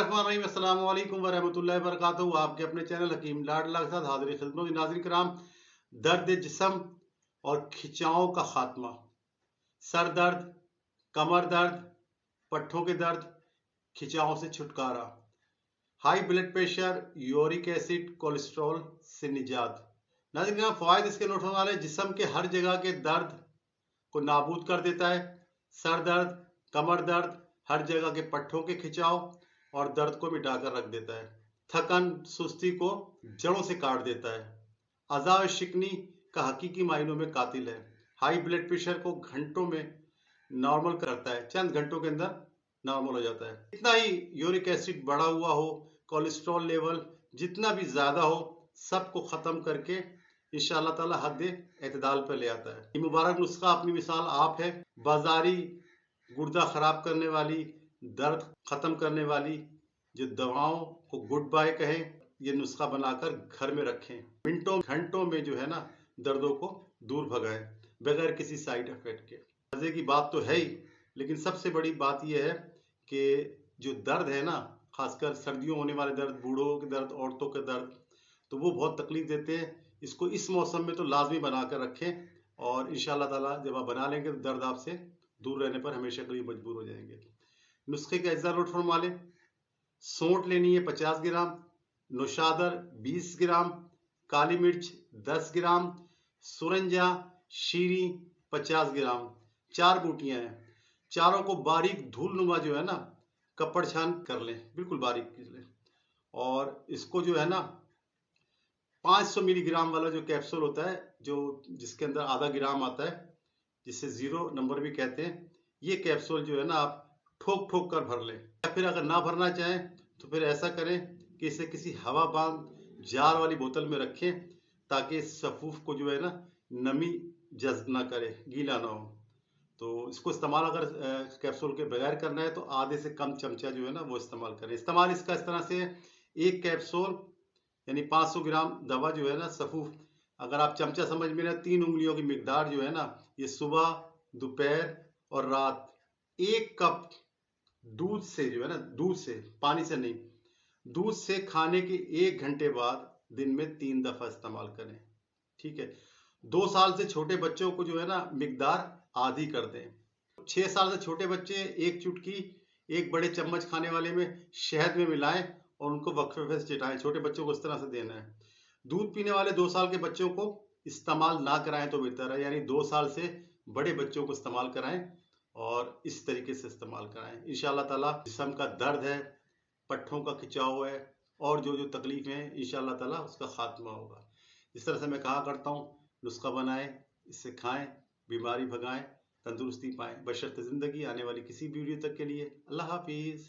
बिस्मिल्लाहिर्रहमानिर्रहीम, अस्सलाम वालेकुम वरहमतुल्लाहि वबरकातुहू। आपके अपने चैनल हकीम लाडला के साथ हाजिर खिदमत। नाज़रीन किराम, दर्द जिस्म और खिंचाव का खात्मा, सर दर्द, कमर दर्द, पट्ठों के दर्द, खिंचाव से छुटकारा, high blood pressure, uric acid, cholesterol से निजात। नाज़रीन किराम, फ़वाइद इसके नोट होने वाले। जिस्म के हर जगह के दर्द को नाबूद कर देता है। सर दर्द, कमर दर्द, हर जगह के पट्ठों के खिंचाव और दर्द को मिटाकर रख देता है। थकन, सुस्ती को जड़ों से काट देता है। अज़ा शिकनी का हकीकी मायनों में कातिल है। हाई ब्लड प्रेशर को घंटों में नॉर्मल करता है, चंद घंटों के अंदर नॉर्मल हो जाता है। इतना ही यूरिक एसिड बढ़ा हुआ हो, कोलेस्ट्रॉल लेवल जितना भी ज्यादा हो, सबको खत्म करके इंशाअल्लाह ताला हद एतदाल पर ले आता है। ये मुबारक नुस्खा अपनी मिसाल आप है। बाजारी गुर्दा खराब करने वाली, दर्द खत्म करने वाली जो दवाओं को गुड बाय कहें, ये नुस्खा बनाकर घर में रखें। मिनटों घंटों में जो है ना, दर्दों को दूर भगाएं बगैर किसी साइड इफेक्ट के। मजे की बात तो है ही, लेकिन सबसे बड़ी बात यह है कि जो दर्द है ना, खासकर सर्दियों होने वाले दर्द, बूढ़ों के दर्द, औरतों के दर्द, तो वो बहुत तकलीफ देते हैं। इसको इस मौसम में तो लाजमी बनाकर रखें और इंशाअल्लाह ताला जब आप बना लेंगे तो दर्द आपसे दूर रहने पर हमेशा के लिए मजबूर हो जाएंगे। नुस्खे के अज्जा नोट फरमा लें। सौंठ लेनी है 50 ग्राम, नौशादर 20 ग्राम, काली मिर्च 10 ग्राम, सुरंजा शीरी 50 ग्राम। 4 बूटियां हैं। चारों को बारीक धूल नुमा जो है ना, कपड़ छान कर लें, बिल्कुल बारीक कर लें। और इसको जो है ना, 500 मिलीग्राम वाला जो कैप्सूल होता है, जो जिसके अंदर आधा ग्राम आता है, जिसे 0 नंबर भी कहते हैं, ये कैप्सूल जो है ना, आप ठोक ठोक कर भर लें। या फिर अगर ना भरना चाहें तो फिर ऐसा करें कि इसे किसी हवाबांद जार वाली बोतल में रखें, ताकि सफूफ को जो है ना, नमी जज्ब ना करे, गीला ना हो। तो इसको इस्तेमाल अगर कैप्सूल के बगैर करना है तो आधे से कम चमचा जो है ना, वो इस्तेमाल करें। इस्तेमाल इसका इस तरह से, एक कैप्सूल यानी 500 ग्राम दवा जो है ना, सफूफ, अगर आप चमचा समझ में ना, 3 उंगलियों की मिकदार जो है ना, ये सुबह, दोपहर और रात 1 कप दूध से जो है ना, दूध से, पानी से नहीं, दूध से खाने के 1 घंटे बाद दिन में 3 दफा इस्तेमाल करें। ठीक है। 2 साल से छोटे बच्चों को जो है ना, मिकदार आधी कर दें। 6 साल से छोटे बच्चे 1 चुटकी 1 बड़े चम्मच खाने वाले में शहद में मिलाएं और उनको वक्फे से चिटाएं। छोटे बच्चों को इस तरह से देना है। दूध पीने वाले 2 साल के बच्चों को इस्तेमाल ना कराएं तो बेहतर है, यानी 2 साल से बड़े बच्चों को इस्तेमाल कराएं और इस तरीके से इस्तेमाल कराएं। इंशाअल्लाह ताला जिस्म का दर्द है, पट्ठों का खिंचाव है और जो जो तकलीफ है, इंशाअल्लाह ताला उसका खात्मा होगा। इस तरह से मैं कहा करता हूँ, नुस्खा बनाएं, इससे खाएं, बीमारी भगाएं, तंदुरुस्ती पाएं। बशर्ते जिंदगी। आने वाली किसी वीडियो तक के लिए अल्लाह हाफिज।